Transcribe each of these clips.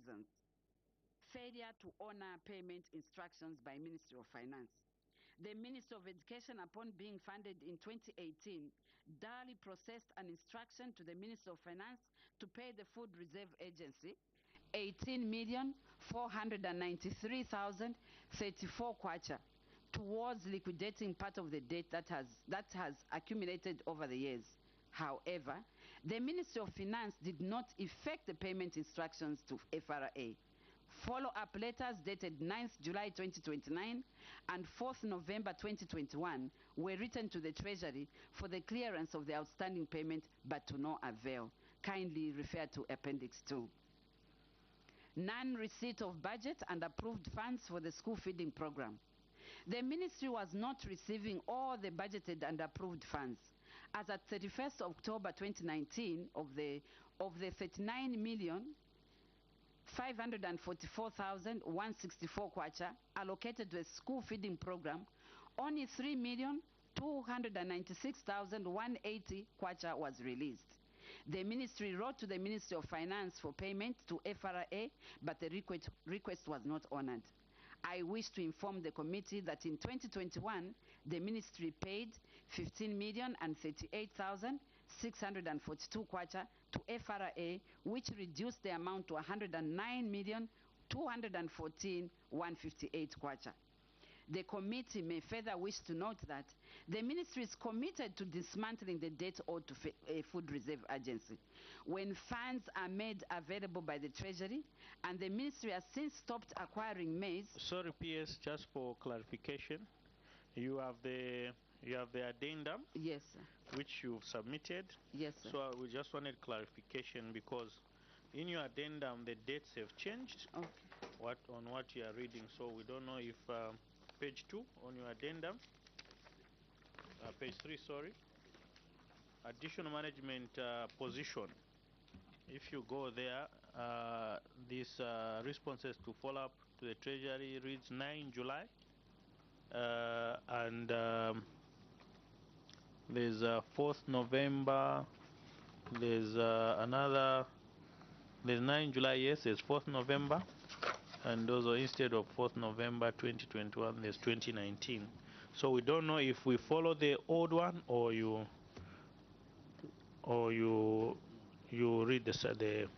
reasons. Failure to honor payment instructions by Ministry of Finance. The Ministry of Education, upon being funded in 2018, duly processed an instruction to the Ministry of Finance to pay the Food Reserve Agency 18,493,034 kwacha towards liquidating part of the debt that has accumulated over the years. However, the Ministry of Finance did not effect the payment instructions to FRA. Follow-up letters dated 9th July 2029 and 4th November 2021 were written to the Treasury for the clearance of the outstanding payment, but to no avail. Kindly refer to Appendix 2. Non-receipt of budget and approved funds for the school feeding program. The ministry was not receiving all the budgeted and approved funds. As at 31st October 2019, of the 39,544,164 kwacha allocated to the school feeding program, only 3,296,180 kwacha was released. The ministry wrote to the Ministry of Finance for payment to FRA, but the request was not honored. I wish to inform the committee that in 2021, the ministry paid 15,038,642 kwacha to FRA, which reduced the amount to 109,214,158 kwacha. The committee may further wish to note that the ministry is committed to dismantling the debt owed to a Food Reserve Agency. When funds are made available by the Treasury, and the ministry has since stopped acquiring maize. Sorry, PS, just for clarification, you have the addendum. Yes, sir. Which you've submitted. Yes, sir. So we just wanted clarification because in your addendum the dates have changed. Okay. On what you are reading, so we don't know if page 2 on your addendum, page 3, sorry, additional management position. If you go there, these responses to follow up to the Treasury reads 9 July, and there's 4th November. There's there's 9 July. Yes, there's 4th November. And also instead of 4th November 2021, there's 2019. So we don't know if we follow the old one or you read the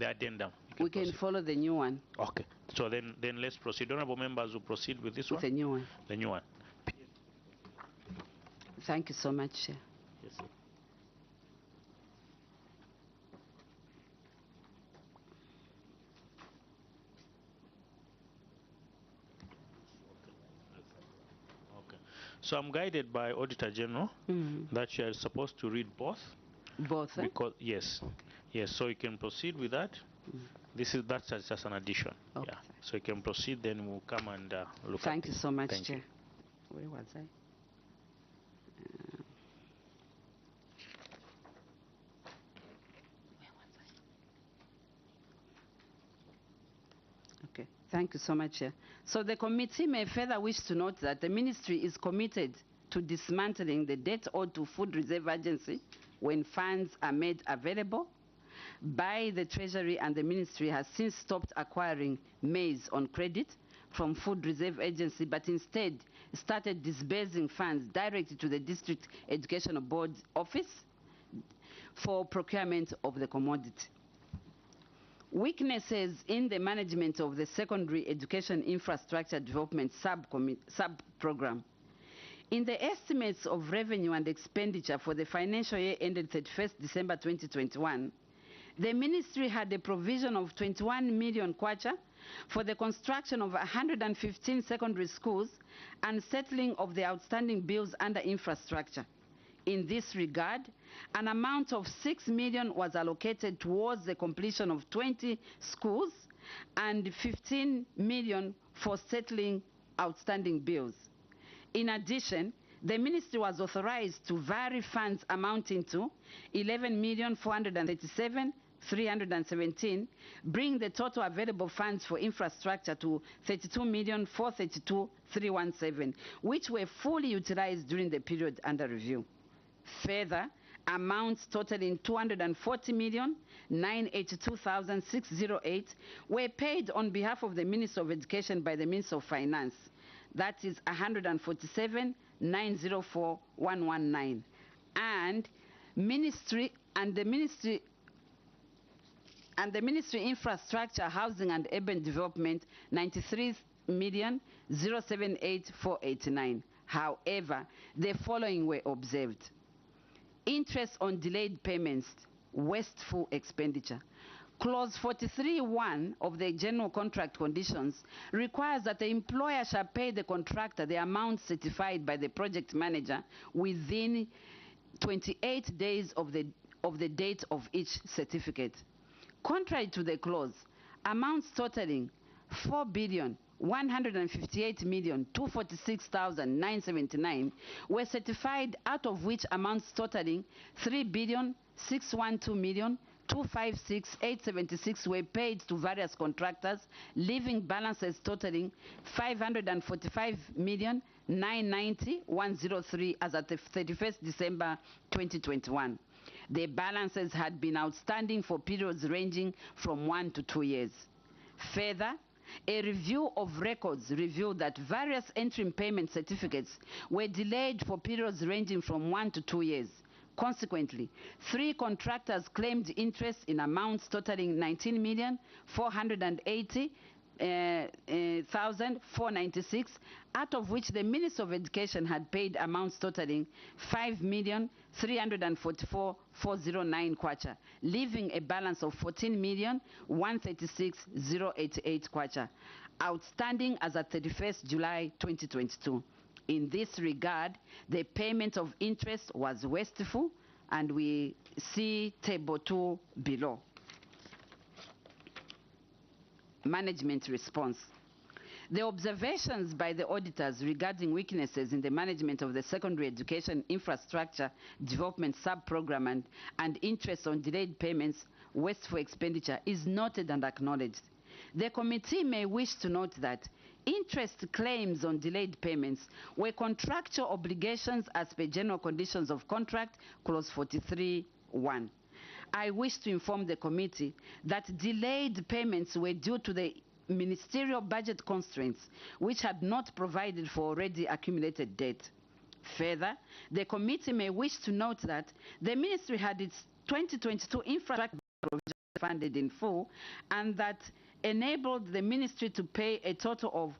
addendum. We can follow the new one. Okay. So then let's proceed. Honorable members will proceed with this one. With the new one. The new one. Thank you so much, Chair. Yes, sir. So I'm guided by Auditor General that you are supposed to read both. Both, because yes. So you can proceed with that. That's just an addition. Okay. Yeah. So you can proceed. Then we'll come and look. Thank you so much, Thank Chair. You. Where was I? Okay, thank you so much, Chair. So the committee may further wish to note that the ministry is committed to dismantling the debt owed to Food Reserve Agency when funds are made available by the Treasury, and the ministry has since stopped acquiring maize on credit from Food Reserve Agency, but instead started disbursing funds directly to the District Education Board office for procurement of the commodity. Weaknesses in the management of the secondary education infrastructure development sub-program. In the estimates of revenue and expenditure for the financial year ended 31st December 2021, the ministry had a provision of 21 million kwacha for the construction of 115 secondary schools and settling of the outstanding bills under infrastructure. In this regard, an amount of 6 million was allocated towards the completion of 20 schools and 15 million for settling outstanding bills. In addition, the ministry was authorized to vary funds amounting to 11,437,317, bring the total available funds for infrastructure to 32,432,317, which were fully utilized during the period under review. Further, amounts totaling 240,982,608 were paid on behalf of the Minister of Education by the Minister of Finance. That is 147,904,119. And the Ministry Infrastructure, Housing and Urban Development 93,078,489. However, the following were observed: interest on delayed payments, wasteful expenditure. Clause 43(1) of the General Contract Conditions requires that the employer shall pay the contractor the amount certified by the project manager within 28 days of the date of each certificate. Contrary to the clause, amounts totaling 4,158,246,979 were certified, out of which amounts totaling 3,612,256,876 were paid to various contractors, leaving balances totaling 545,990,103 as at the 31st December 2021. The balances had been outstanding for periods ranging from 1 to 2 years. Further, a review of records revealed that various interim payment certificates were delayed for periods ranging from 1 to 2 years. Consequently, 3 contractors claimed interest in amounts totaling 19,480,496, out of which the Minister of Education had paid amounts totaling 5,344,409 kwacha, leaving a balance of 14,136,088 kwacha outstanding as at 31st July 2022. In this regard, the payment of interest was wasteful, and we see table 2 below. Management response. The observations by the auditors regarding weaknesses in the management of the secondary education infrastructure development sub-program and interest on delayed payments, wasteful expenditure is noted and acknowledged. The committee may wish to note that interest claims on delayed payments were contractual obligations as per general conditions of contract, clause 43(1). I wish to inform the committee that delayed payments were due to the ministerial budget constraints, which had not provided for already accumulated debt. Further, the committee may wish to note that the ministry had its 2022 infrastructure provision funded in full, and that enabled the ministry to pay a total of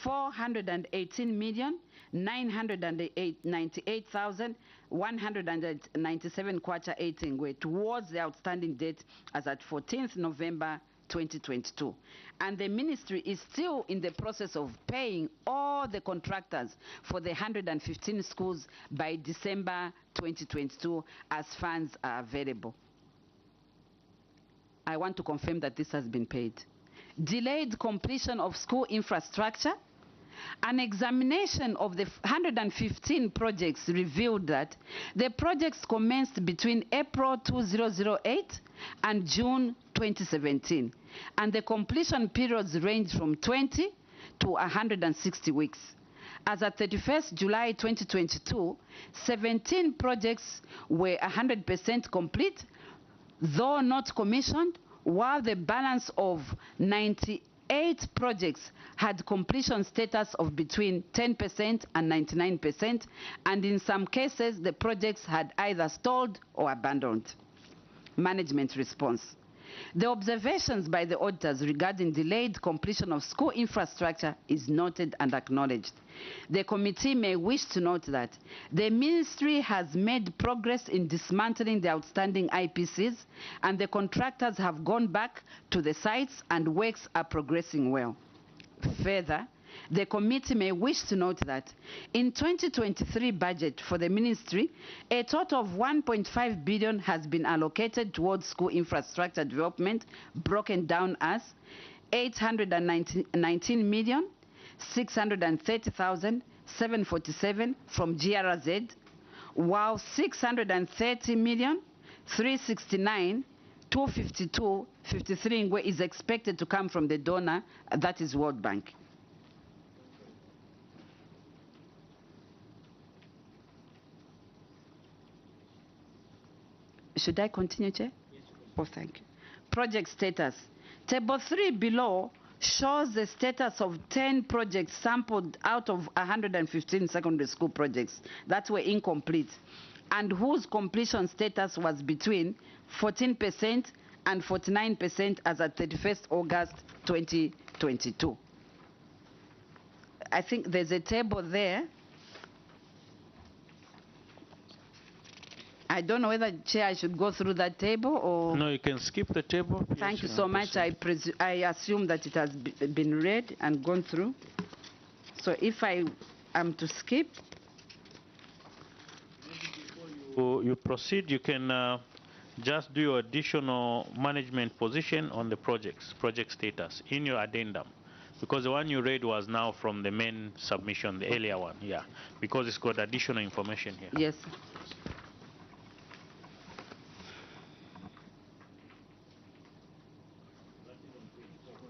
418,998,197 kwacha 18 towards the outstanding debt as at 14th November 2022. And the ministry is still in the process of paying all the contractors for the 115 schools by December 2022 as funds are available. I want to confirm that this has been paid. Delayed completion of school infrastructure. An examination of the 115 projects revealed that the projects commenced between April 2008 and June 2017, and the completion periods range from 20 to 160 weeks. As at 31st July 2022, 17 projects were 100% complete, though not commissioned, while the balance of 98 projects had completion status of between 10% and 99%, and in some cases the projects had either stalled or abandoned. Management response. The observations by the auditors regarding delayed completion of school infrastructure is noted and acknowledged. The committee may wish to note that the ministry has made progress in dismantling the outstanding IPCs, and the contractors have gone back to the sites and works are progressing well. Further, the committee may wish to note that in 2023 budget for the ministry, a total of 1.5 billion has been allocated towards school infrastructure development, broken down as 819,630,747 from GRZ, while 630,369,252.53 is expected to come from the donor, that is World Bank. Should I continue, Chair? Yes. Oh, thank you. Project status. Table 3 below shows the status of 10 projects sampled out of 115 secondary school projects that were incomplete and whose completion status was between 14% and 49% as at 31st August 2022. I think there's a table there. I don't know whether, Chair, I should go through that table or... No, you can skip the table. Thank you so much. I assume that it has been read and gone through. So if I am to skip... You proceed, you can just do your additional management position on the project status in your addendum. Because the one you read was now from the main submission, the earlier one, yeah. Because it's got additional information here. Yes, sir.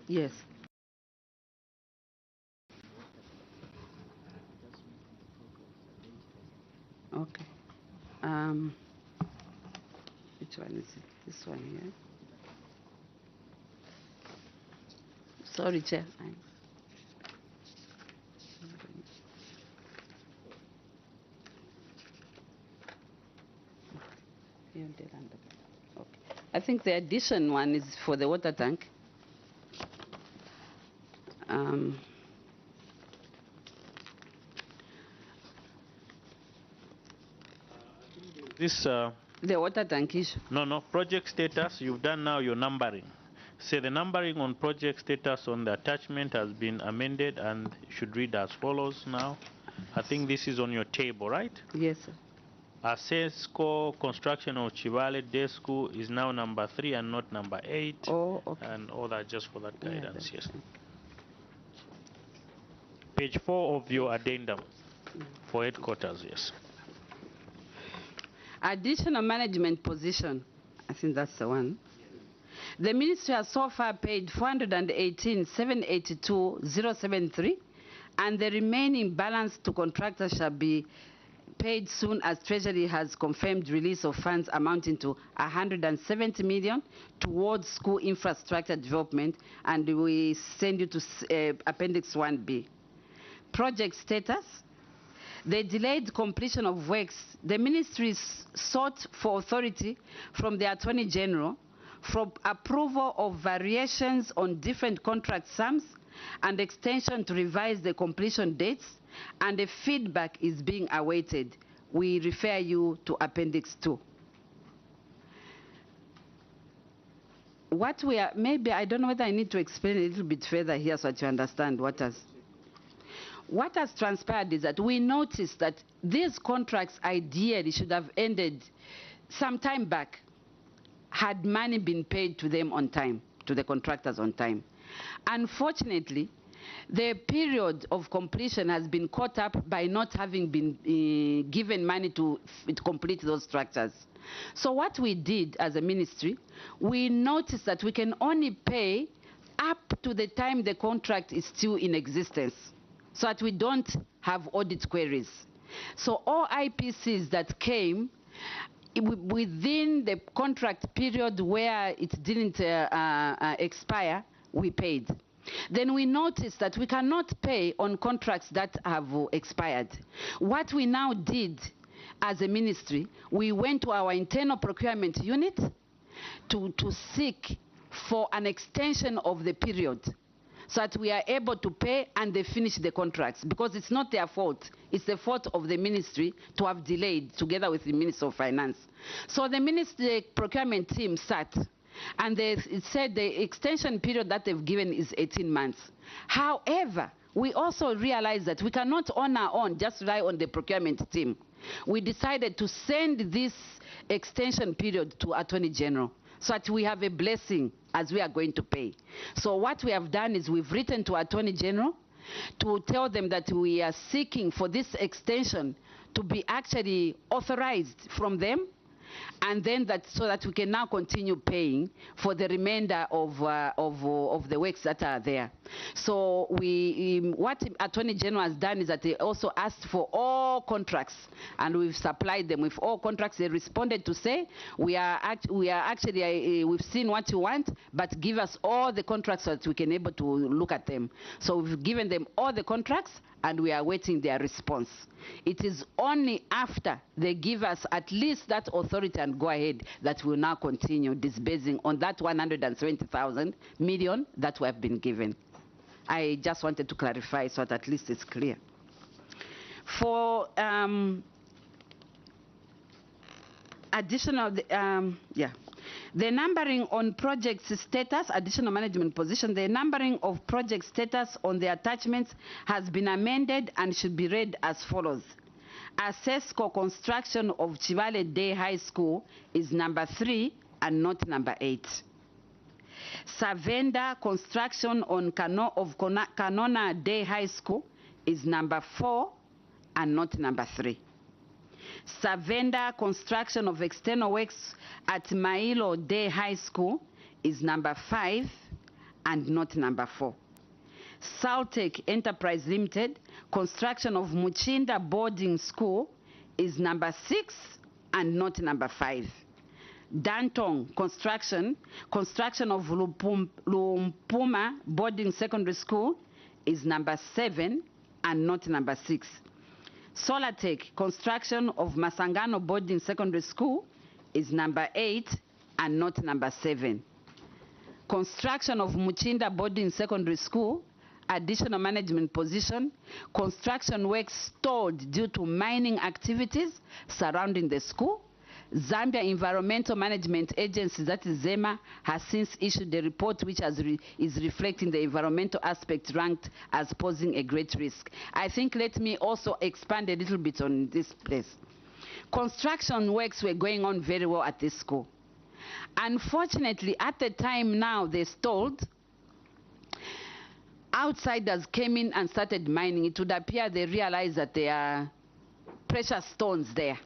Yes. Okay. Which one is it? This one here. Sorry, Chair. Okay. I think the addition one is for the water tank. This the water tank issue. No, project status, you've done now your numbering. Say the numbering on project status on the attachment has been amended and should read as follows now. I think this is on your table, right? Yes, sir. Assesco construction of Chivale Day School is now number 3 and not number 8. Oh, okay. And all that just for that guidance, yes. Page 4 of your addendum for headquarters, yes. Additional management position. I think that's the one. The ministry has so far paid 418,782,073, and the remaining balance to contractors shall be paid soon as Treasury has confirmed release of funds amounting to 170 million towards school infrastructure development, and we send you to Appendix 1B. Project status. The delayed completion of works, the ministry sought for authority from the Attorney General for approval of variations on different contract sums and extension to revise the completion dates, and the feedback is being awaited. We refer you to Appendix 2. What we are, maybe, I don't know whether I need to explain a little bit further here so that you understand what has transpired is that we noticed that these contracts ideally should have ended some time back had money been paid to them on time, to the contractors on time. Unfortunately, the period of completion has been caught up by not having been given money to complete those structures. So what we did as a ministry, we noticed that we can only pay up to the time the contract is still in existence, so that we don't have audit queries. So all IPCs that came within the contract period where it didn't expire, we paid. Then we noticed that we cannot pay on contracts that have expired. What we now did as a ministry, we went to our internal procurement unit to seek for an extension of the period, so that we are able to pay and they finish the contracts, because it's not their fault. It's the fault of the ministry to have delayed together with the Minister of Finance. So the procurement team sat and they said the extension period that they've given is 18 months. However, we also realized that we cannot on our own just rely on the procurement team. We decided to send this extension period to Attorney General, so that we have a blessing as we are going to pay. So what we have done is we've written to Attorney General to tell them that we are seeking for this extension to be actually authorized from them, and then so that we can now continue paying for the remainder of the works that are there. So what Attorney General has done is that they also asked for all contracts, and we've supplied them with all contracts. They responded to say, we've seen what you want, but give us all the contracts so that we can able to look at them. So we've given them all the contracts, and we are waiting their response. It is only after they give us at least that authority and go ahead that we'll now continue disbursing on that 170,000 million that we have been given. I just wanted to clarify so that at least it's clear. For additional, the numbering on project status, additional management position, the numbering of project status on the attachments has been amended and should be read as follows. Assesco construction of Chivale Day High School is number 3 and not number 8. Savenda construction on Canona Day High School is number 4 and not number 3. Savenda construction of external works at Mailo Day High School is number 5 and not number 4. Saltec Enterprise Limited construction of Muchinda Boarding School is number 6 and not number 5. Dantong construction of Lumpuma Boarding Secondary School is number 7 and not number 6. Solatec construction of Masangano Boarding Secondary School is number 8 and not number 7. Construction of Muchinda Boarding Secondary School, additional management position, construction work stalled due to mining activities surrounding the school. Zambia Environmental Management Agency, that is ZEMA, has since issued a report which is reflecting the environmental aspect ranked as posing a great risk. I think let me also expand a little bit on this place. Construction works were going on very well at this school. Unfortunately, at the time now they stalled. Outsiders came in and started mining. It would appear they realized that there are precious stones there.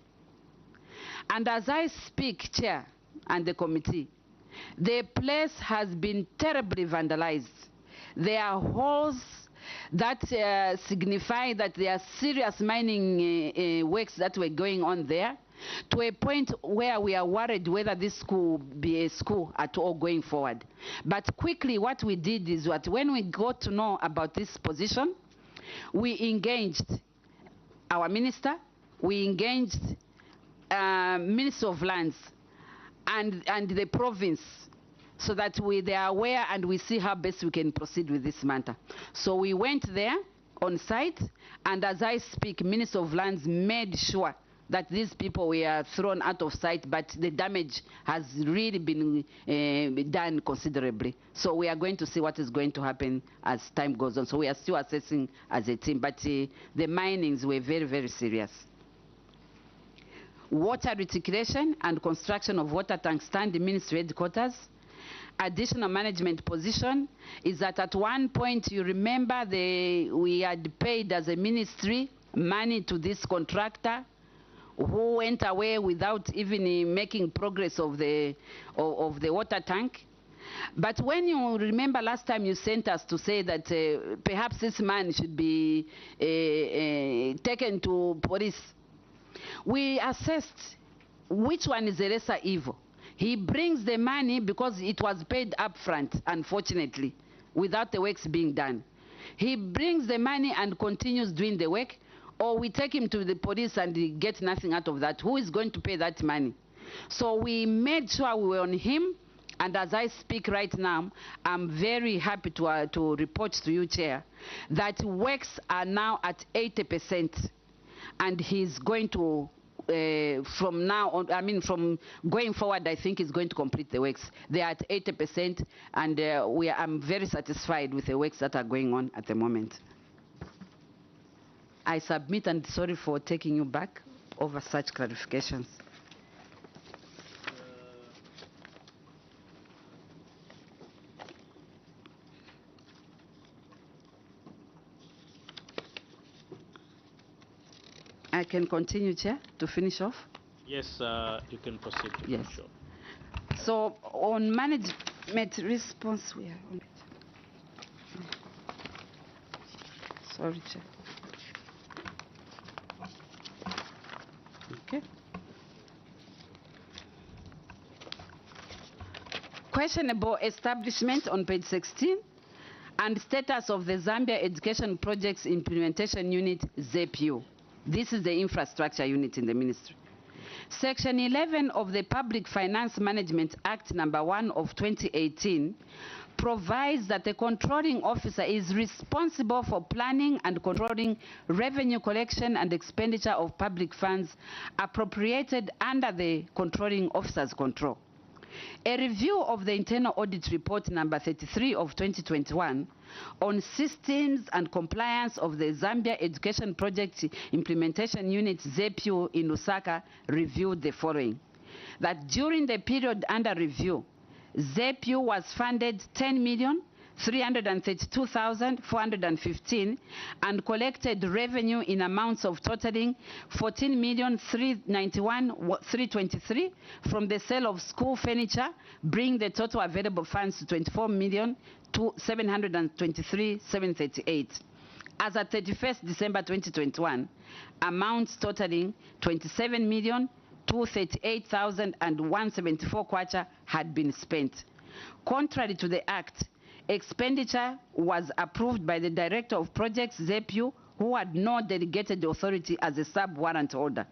And as I speak, Chair and the committee, the place has been terribly vandalized. There are holes that signify that there are serious mining works that were going on there, to a point where we are worried whether this school will be a school at all going forward. But quickly what we did is that when we got to know about this position, we engaged our minister, we engaged Minister of Lands and the province, so that they are aware and we see how best we can proceed with this matter. So we went there on site, and as I speak, Minister of Lands made sure that these people were thrown out of sight, but the damage has really been done considerably. So we are going to see what is going to happen as time goes on. So we are still assessing as a team, but the minings were very, very serious. Water reticulation and construction of water tank stand in Ministry headquarters. Additional management position is that at one point, you remember, we had paid as a ministry money to this contractor who went away without even making progress of the water tank. But when you remember last time you sent us to say that perhaps this man should be taken to police, we assessed which one is the lesser evil. He brings the money because it was paid up front, unfortunately, without the works being done. He brings the money and continues doing the work, or we take him to the police and he gets nothing out of that. Who is going to pay that money? So we made sure we were on him, and as I speak right now, I'm very happy to report to you, Chair, that works are now at 80%, and he's going to from now on, from going forward, I think he's going to complete the works. They are at 80%, and I'm very satisfied with the works that are going on at the moment. I submit, and sorry for taking you back over such clarifications. I can continue, Chair, to finish off. Yes, you can proceed. Yes. Sure. So on management response, we are on it. Sorry, Chair. Okay. Questionable establishment on page 16 and status of the Zambia Education Projects Implementation Unit, ZEPU. This is the infrastructure unit in the ministry. Section 11 of the Public Finance Management Act number 1 of 2018 provides that the controlling officer is responsible for planning and controlling revenue collection and expenditure of public funds appropriated under the controlling officer's control. A review of the internal audit report number 33 of 2021 on systems and compliance of the Zambia Education Project Implementation Unit ZEPU in Lusaka reviewed the following: that during the period under review, ZEPU was funded 10,332,415 and collected revenue in amounts of totaling 14,391,323 from the sale of school furniture, bringing the total available funds to 24,723,738. As at 31st December 2021, amounts totaling 27,238,174 kwacha had been spent. Contrary to the Act, expenditure was approved by the Director of Projects, ZEPU, who had no delegated authority as a sub-warrant holder.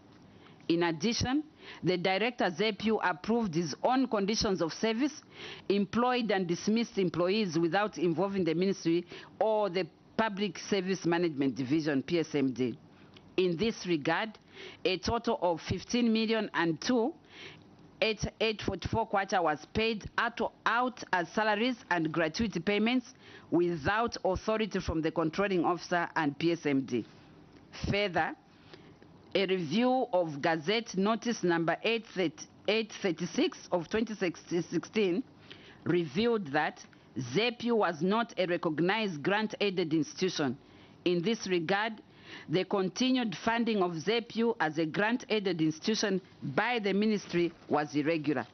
In addition, the Director, ZEPU, approved his own conditions of service, employed and dismissed employees without involving the Ministry or the Public Service Management Division, PSMD. In this regard, a total of 15,002,844 kwacha was paid out as salaries and gratuity payments without authority from the controlling officer and PSMD. Further, a review of Gazette Notice number 836 of 2016 revealed that ZEPU was not a recognized grant-aided institution. In this regard, the continued funding of ZEPU as a grant-aided institution by the ministry was irregular.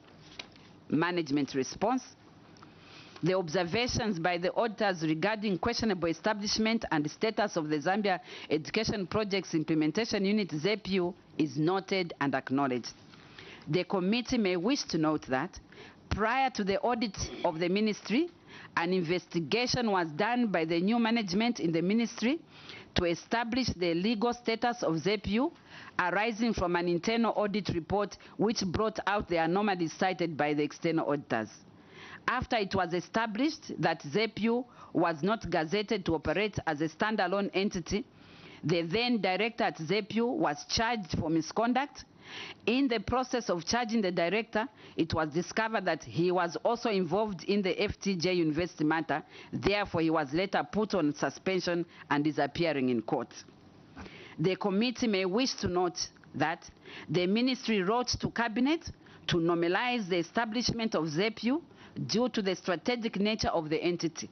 Management response: the observations by the auditors regarding questionable establishment and status of the Zambia Education Projects Implementation Unit, ZEPU, is noted and acknowledged. The committee may wish to note that prior to the audit of the ministry, an investigation was done by the new management in the ministry to establish the legal status of ZEPU arising from an internal audit report which brought out the anomalies cited by the external auditors. After it was established that ZEPU was not gazetted to operate as a standalone entity, the then director at ZEPU was charged for misconduct. In the process of charging the director, it was discovered that he was also involved in the FTJ University matter. Therefore, he was later put on suspension and is appearing in court. The committee may wish to note that the ministry wrote to Cabinet to normalize the establishment of ZEPU due to the strategic nature of the entity.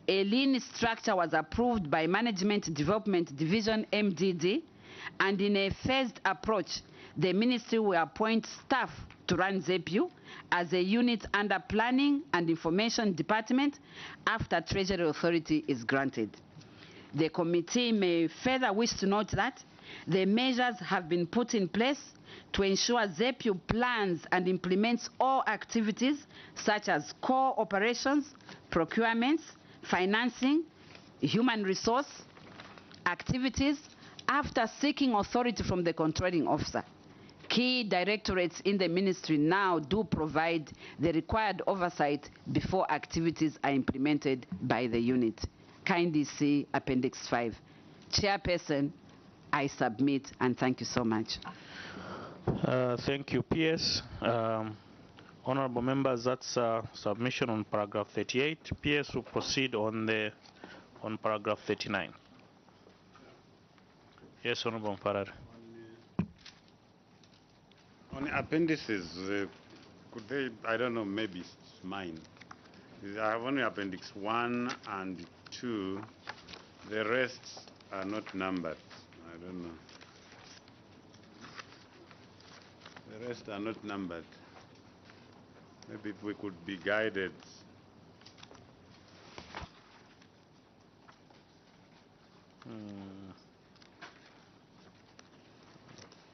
A lean structure was approved by Management Development Division, MDD, and in a phased approach, the ministry will appoint staff to run ZEPU as a unit under Planning and Information Department after Treasury Authority is granted. The committee may further wish to note that the measures have been put in place to ensure ZEPU plans and implements all activities such as core operations, procurements, financing, human resource activities after seeking authority from the controlling officer. Key directorates in the ministry now do provide the required oversight before activities are implemented by the unit. Kindly see Appendix 5. Chairperson, I submit, and thank you so much. Thank you, PS. Honorable members, that's submission on paragraph 38. PS will proceed on paragraph 39. Yes, Honorable Farad. On appendices, could they, I don't know, maybe it's mine. I have only appendix 1 and 2. The rest are not numbered. I don't know. The rest are not numbered. Maybe if we could be guided.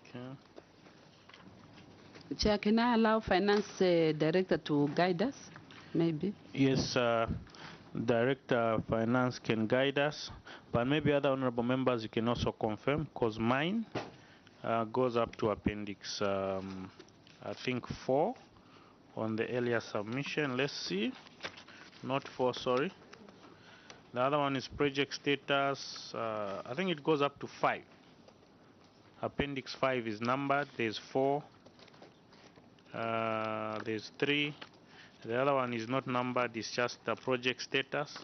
Okay. Chair, can I allow Finance Director to guide us, maybe? Yes, Director of Finance can guide us, but maybe other honorable members you can also confirm, because mine goes up to Appendix, I think 4 on the earlier submission. Let's see. Not 4, sorry. The other one is project status. I think it goes up to 5. Appendix 5 is numbered. There's 4. There's 3. The other one is not numbered. It's just the project status.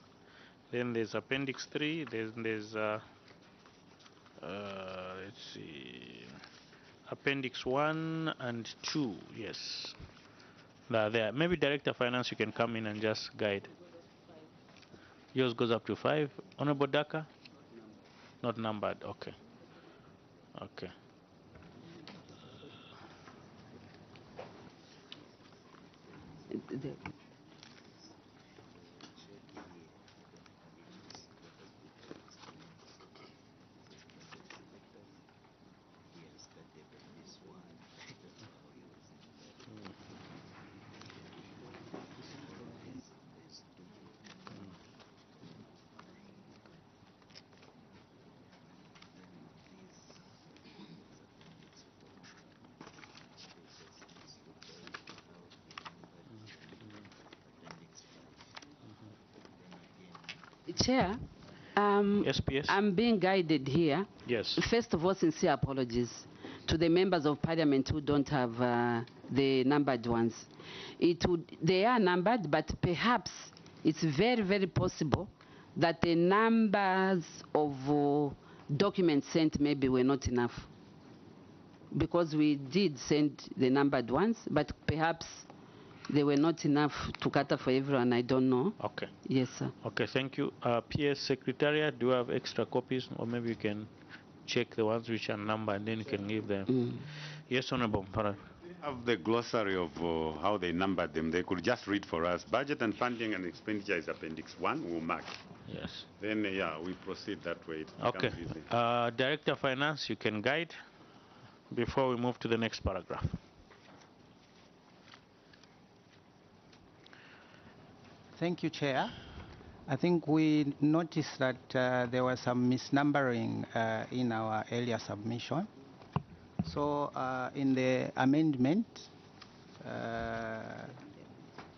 Then there's Appendix 3. There's let's see, Appendix 1 and 2. Yes, they're there. Maybe Director of Finance, you can come in and just guide. Yours goes up to 5. Honorable Daka? Not numbered. Okay. Okay. Chair, Yes, PS? I'm being guided here. Yes. First of all, sincere apologies to the members of parliament who don't have the numbered ones. They are numbered, but perhaps it's very, very possible that the numbers of documents sent maybe were not enough. Because we did send the numbered ones, but perhaps they were not enough to cater for everyone. I don't know. Okay. Yes, sir. Okay, thank you. PS Secretariat, do you have extra copies? Or maybe you can check the ones which are numbered and then you can give them. Yes, Honorable Farah. Have the glossary of how they numbered them. They could just read for us. Budget and funding and expenditure is Appendix 1. We'll mark. Yes. Then, yeah, we proceed that way. It Okay. becomes easy. Director of Finance, you can guide before we move to the next paragraph. Thank you, Chair. I think we noticed that there was some misnumbering in our earlier submission. So in the amendment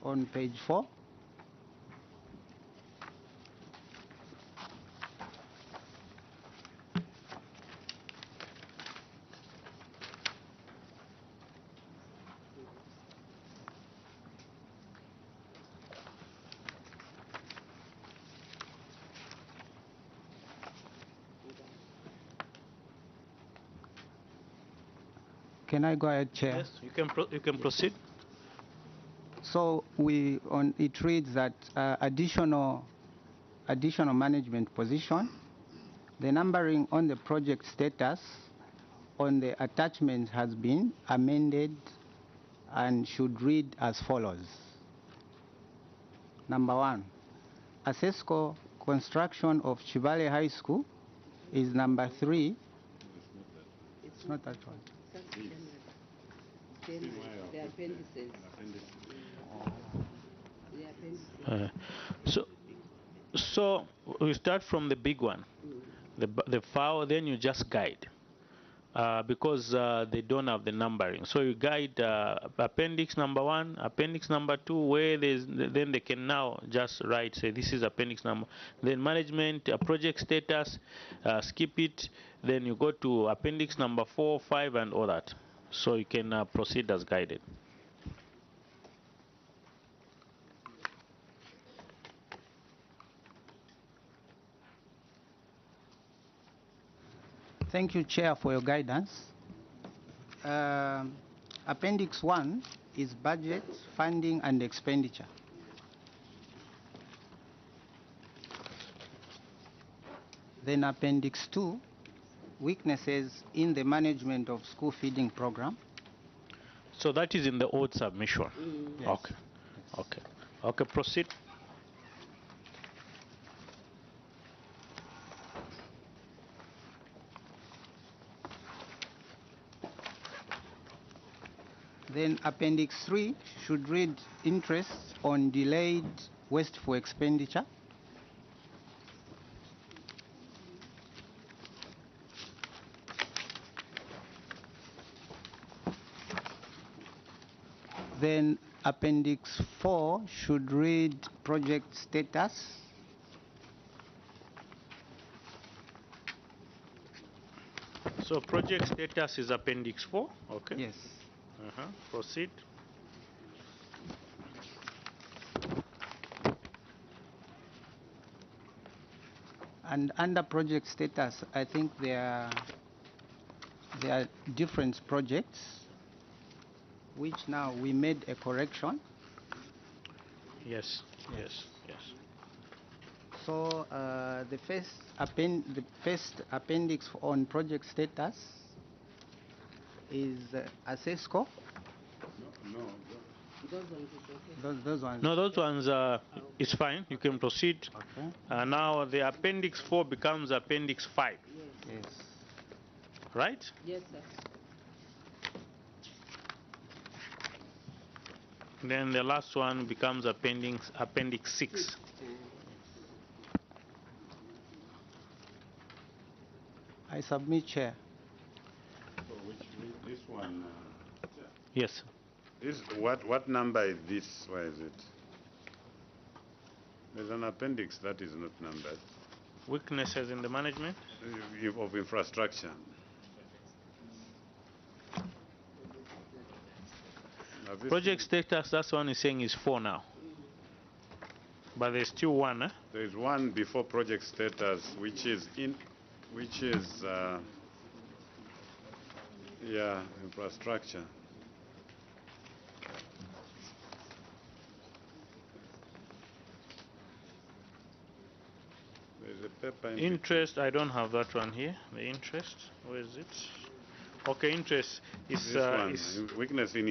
on page 4, can I go ahead, Chair? Yes, you can proceed. So it reads that additional management position, the numbering on the project status on the attachment has been amended and should read as follows. Number 1, Assesco construction of Chivale High School is number 3. It's not that one. The appendices. So we start from the big one, the file, then you just guide. Because they don't have the numbering. So you guide appendix number 1, appendix number 2, where then they can now just write, say this is appendix number. Then management, project status, skip it. Then you go to appendix number 4, 5, and all that. So you can proceed as guided. Thank you, Chair, for your guidance. Appendix 1 is budget, funding, and expenditure. Then Appendix 2, weaknesses in the management of school feeding program. So that is in the old submission. Yes. Okay. Okay. Okay, proceed. Then Appendix 3 should read interest on delayed wasteful expenditure. Then Appendix 4 should read project status. So project status is Appendix 4. Okay. Yes. Proceed. And under project status, I think there are different projects, which now we made a correction. Yes. Yes. Yes. So the first appendix on project status is ASESCO. No, Those ones. No, those ones it's fine. You can proceed. Okay. Now the Appendix 4 becomes Appendix 5, Yes. right? Yes, sir. Then the last one becomes Appendix 6. I submit, Chair. So this one, Yes. this what number is this? Where is it? There's an appendix that is not numbered. Weaknesses in the management. Of infrastructure. Now this Project status, that's one is saying is 4 now. But there's still one, eh? There is one before project status, which is infrastructure. There's a paper in Interest, I don't have that one here. The interest, where is it? Okay, interest is this one, weakness in